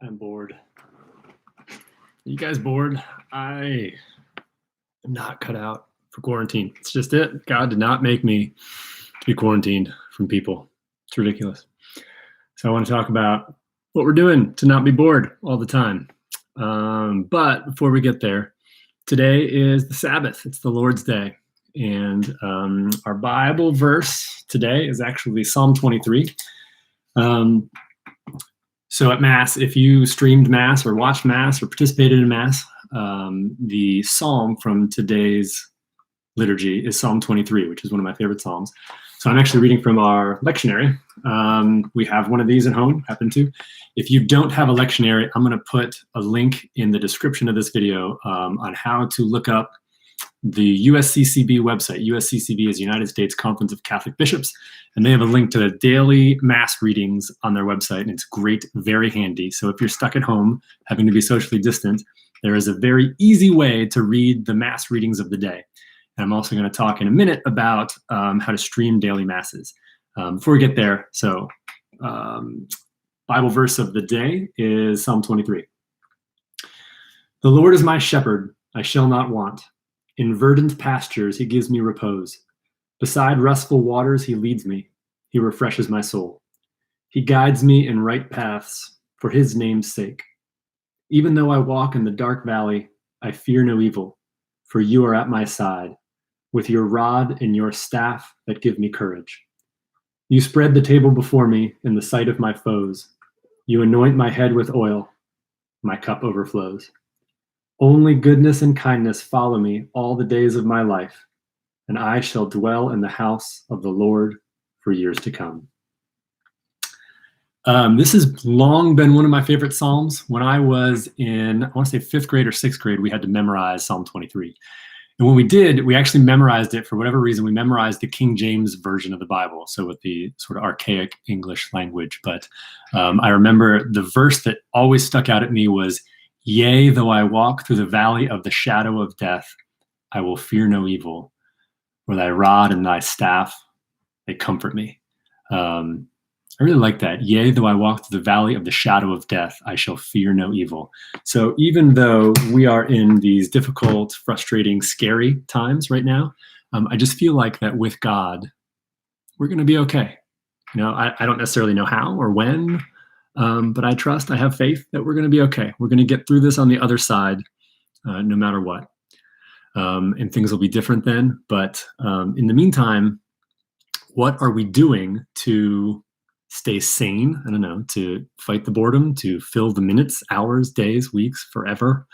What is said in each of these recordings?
I'm bored. Are you guys bored? I am not cut out for quarantine. It's just it. God did not make me to be quarantined from people. It's ridiculous. So I want to talk about what we're doing to not be bored all the time. But before we get there, today is the Sabbath. It's the Lord's Day. And our Bible verse today is actually Psalm 23. So at Mass, if you streamed Mass or watched Mass or participated in Mass, the psalm from today's liturgy is Psalm 23, which is one of my favorite psalms. So I'm actually reading from our lectionary. We have one of these at home, happen to. If you don't have a lectionary, I'm going to put a link in the description of this video on how to look up the USCCB website. USCCB is United States Conference of Catholic Bishops, and they have a link to the daily Mass readings on their website, and it's great, very handy. So if you're stuck at home, having to be socially distant, there is a very easy way to read the Mass readings of the day. And I'm also going to talk in a minute about how to stream daily Masses. Before we get there, so Bible verse of the day is Psalm 23. The Lord is my shepherd, I shall not want. In verdant pastures he gives me repose. Beside restful waters he leads me. He refreshes my soul. He guides me in right paths for his name's sake. Even though I walk in the dark valley, I fear no evil, for you are at my side, with your rod and your staff that give me courage. You spread the table before me in the sight of my foes. You anoint my head with oil. My cup overflows. Only goodness and kindness follow me all the days of my life, and I shall dwell in the house of the Lord for years to come. This has long been one of my favorite Psalms. When I was in, I want to say 5th grade or 6th grade, we had to memorize Psalm 23. And when we did, we actually memorized it for whatever reason. We memorized the King James version of the Bible, so with the sort of archaic English language. But I remember the verse that always stuck out at me was, "Yea, though I walk through the valley of the shadow of death, I will fear no evil, for thy rod and thy staff, they comfort me." I really like that. Yea, though I walk through the valley of the shadow of death, I shall fear no evil. So even though we are in these difficult, frustrating, scary times right now, I just feel like that with God, we're going to be okay. You know, I don't necessarily know how or when, but I have faith that we're going to be okay. We're going to get through this on the other side, no matter what. And things will be different then. But in the meantime, what are we doing to stay sane? I don't know, to fight the boredom, to fill the minutes, hours, days, weeks, forever.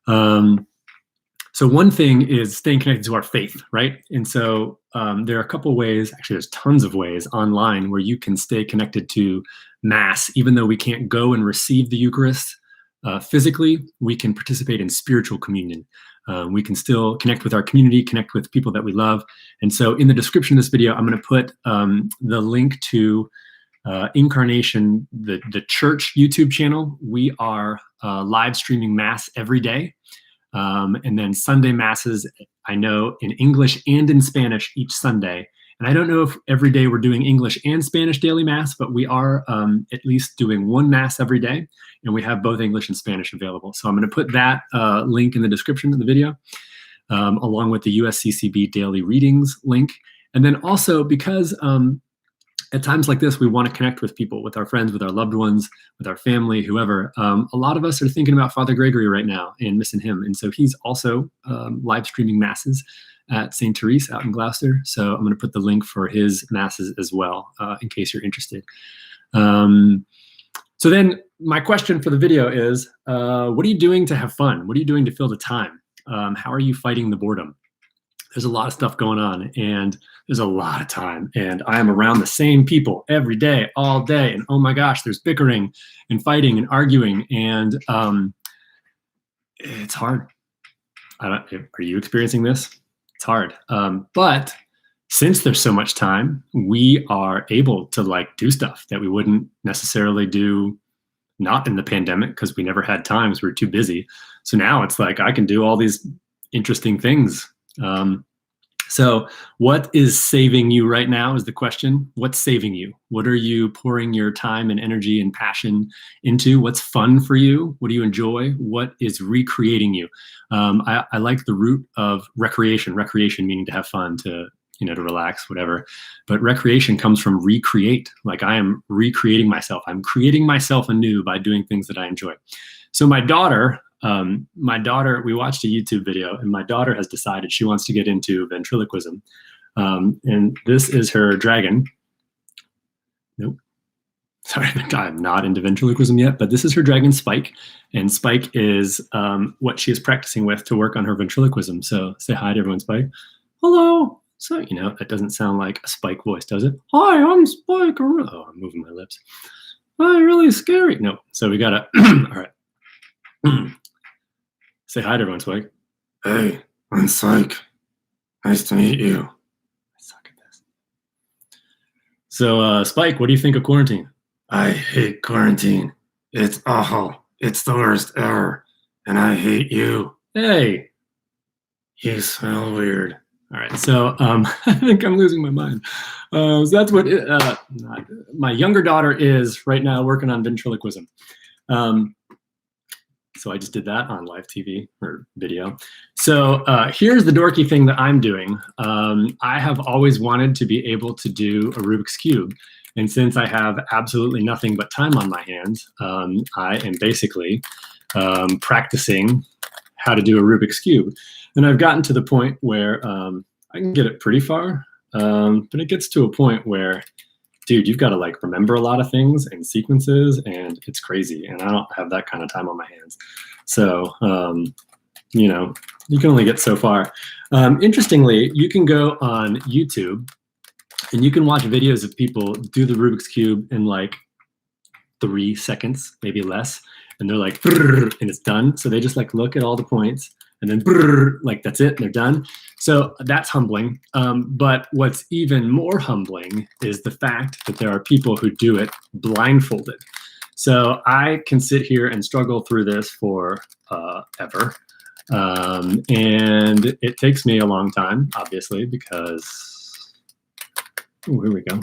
So one thing is staying connected to our faith, right? And so there are a couple ways, actually there's tons of ways online where you can stay connected to Mass. Even though we can't go and receive the Eucharist physically, we can participate in spiritual communion. We can still connect with our community, connect with people that we love. And so in the description of this video, I'm going to put the link to Incarnation, the church YouTube channel. We are live streaming Mass every day. And then Sunday Masses, I know, in English and in Spanish each Sunday. And I don't know if every day we're doing English and Spanish daily Mass, but we are at least doing one Mass every day. And we have both English and Spanish available. So I'm going to put that link in the description of the video, along with the USCCB daily readings link. And then also because at times like this, we want to connect with people, with our friends, with our loved ones, with our family, whoever. A lot of us are thinking about Father Gregory right now and missing him. And so he's also live streaming Masses at St. Therese out in Gloucester. So I'm going to put the link for his Masses as well, in case you're interested. So then my question for the video is, what are you doing to have fun? What are you doing to fill the time? How are you fighting the boredom? There's a lot of stuff going on, and there's a lot of time, and I am around the same people every day, all day, and oh my gosh, there's bickering and fighting and arguing, and it's hard. Are you experiencing this? It's hard. But since there's so much time, we are able to do stuff that we wouldn't necessarily do not in the pandemic because we never had time because we were too busy. So now it's like I can do all these interesting things. So what is saving you right now is the question. What's saving you? What are you pouring your time and energy and passion into? What's fun for you? What do you enjoy? What is recreating you? I like the root of recreation meaning to have fun, to to relax, whatever. But recreation comes from recreate. Like, I am recreating myself. I'm creating myself anew by doing things that I enjoy. So my daughter, we watched a YouTube video, and my daughter has decided she wants to get into ventriloquism. And this is her dragon. Nope. Sorry, I'm not into ventriloquism yet, but this is her dragon, Spike. And Spike is what she is practicing with to work on her ventriloquism. So say hi to everyone, Spike. Hello. So, it doesn't sound like a Spike voice, does it? Hi, I'm Spike. Oh, I'm moving my lips. Oh, really scary. No. So we got to, all right. Say hi to everyone, Spike. Hey, I'm Spike. Nice to meet you. I suck at this. So, Spike, what do you think of quarantine? I hate quarantine. It's awful. It's the worst ever. And I hate you. Hey. You smell weird. All right, so I think I'm losing my mind. So that's what my younger daughter is right now, working on ventriloquism. So I just did that on live TV or video. So here's the dorky thing that I'm doing. I have always wanted to be able to do a Rubik's Cube. And since I have absolutely nothing but time on my hands, I am basically practicing how to do a Rubik's Cube. And I've gotten to the point where I can get it pretty far, but it gets to a point where, dude, you've got to like remember a lot of things and sequences, and it's crazy. And I don't have that kind of time on my hands. So, you can only get so far. Interestingly, you can go on YouTube and you can watch videos of people do the Rubik's Cube in like 3 seconds, maybe less. And they're like, and it's done. So they just like look at all the points and then like that's it, they're done. So that's humbling. But what's even more humbling is the fact that there are people who do it blindfolded. So I can sit here and struggle through this for ever. And it takes me a long time, obviously, because, here we go.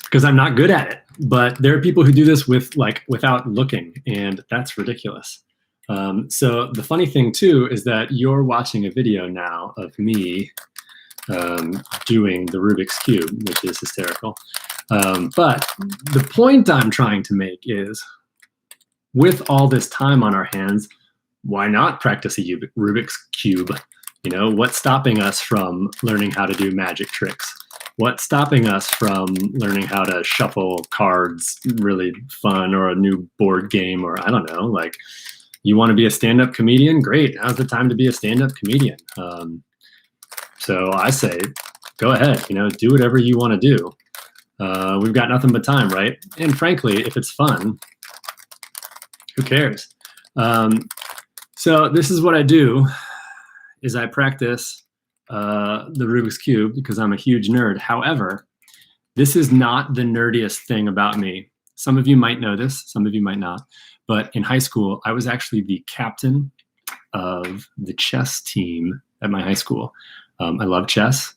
Because I'm not good at it. But there are people who do this without looking, and that's ridiculous. So the funny thing too is that you're watching a video now of me doing the Rubik's Cube, which is hysterical. But the point I'm trying to make is, with all this time on our hands, why not practice a Rubik's Cube? What's stopping us from learning how to do magic tricks? What's stopping us from learning how to shuffle cards really fun, or a new board game, or I don't know, like, you want to be a stand-up comedian? Great. Now's the time to be a stand-up comedian. So I say, go ahead, do whatever you want to do. We've got nothing but time, right? And frankly, if it's fun, who cares? So this is what I do, is I practice the Rubik's Cube because I'm a huge nerd. However, this is not the nerdiest thing about me. Some of you might know this, some of you might not. But in high school, I was actually the captain of the chess team at my high school. I love chess.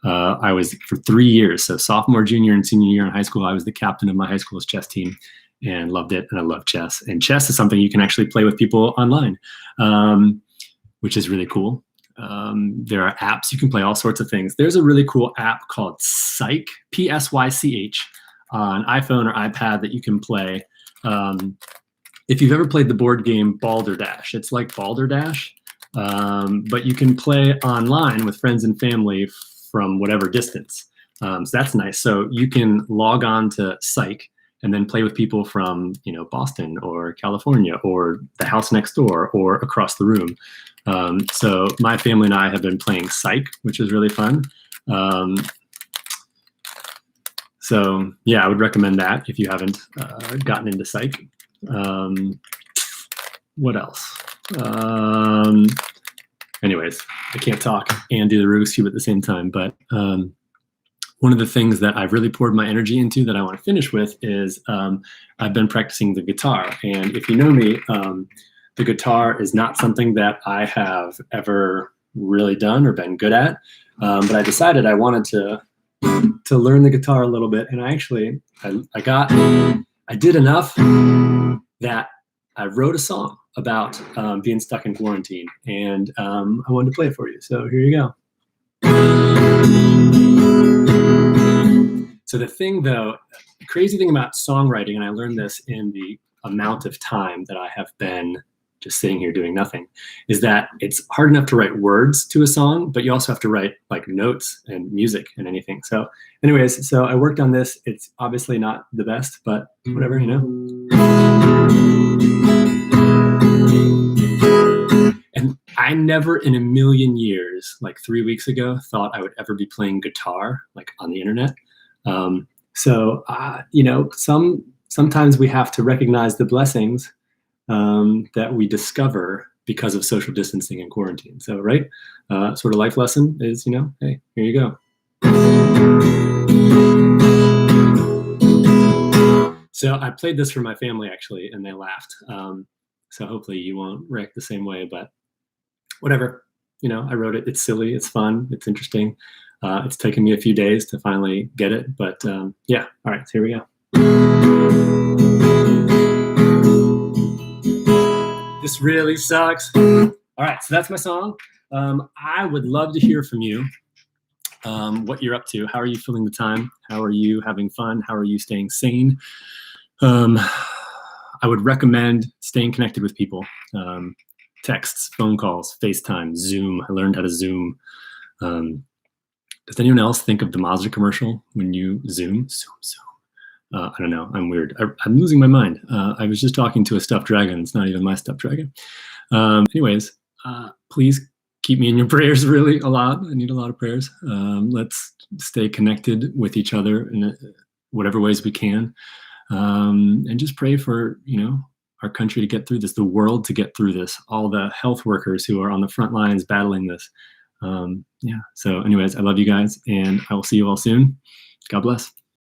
I was for 3 years, so sophomore, junior, and senior year in high school, I was the captain of my high school's chess team and loved it. And I love chess. And chess is something you can actually play with people online, which is really cool. There are apps. You can play all sorts of things. There's a really cool app called Psych, P-S-Y-C-H, on iPhone or iPad that you can play. If you've ever played the board game Balderdash, it's like Balderdash, but you can play online with friends and family from whatever distance. So that's nice. So you can log on to Psych and then play with people from, Boston or California or the house next door or across the room. So my family and I have been playing Psych, which is really fun. So yeah, I would recommend that if you haven't gotten into Psych. What else? Anyways, I can't talk and do the Rubik's Cube at the same time, but one of the things that I've really poured my energy into that I want to finish with is I've been practicing the guitar. And if you know me, the guitar is not something that I have ever really done or been good at. But I decided I wanted to learn the guitar a little bit, and I did enough that I wrote a song about being stuck in quarantine, and I wanted to play it for you. So here you go. So the thing, though, the crazy thing about songwriting, and I learned this in the amount of time that I have been just sitting here doing nothing, is that it's hard enough to write words to a song, but you also have to write like notes and music and anything. So anyways, so I worked on this. It's obviously not the best, but whatever, you know. And I never in a million years, like 3 weeks ago, thought I would ever be playing guitar like on the internet. You know, sometimes we have to recognize the blessings that we discover because of social distancing and quarantine. So, right, sort of life lesson is, you know, hey, here you go. So I played this for my family actually, and they laughed. So hopefully you won't react the same way, but whatever. You know, I wrote it. It's silly. It's fun. It's interesting. It's taken me a few days to finally get it, but yeah. All right, so here we go. This really sucks. All right, so that's my song. I would love to hear from you, what you're up to. How are you feeling the time? How are you having fun? How are you staying sane? I would recommend staying connected with people. Texts, phone calls, FaceTime, Zoom. I learned how to Zoom. Does anyone else think of the Mazda commercial when you Zoom? Zoom. I don't know. I'm weird. I'm losing my mind. I was just talking to a stuffed dragon. It's not even my stuffed dragon. Anyways, please keep me in your prayers really a lot. I need a lot of prayers. Let's stay connected with each other in whatever ways we can. And just pray for, you know, our country to get through this, the world to get through this, all the health workers who are on the front lines battling this. Yeah. So anyways, I love you guys, and I will see you all soon. God bless.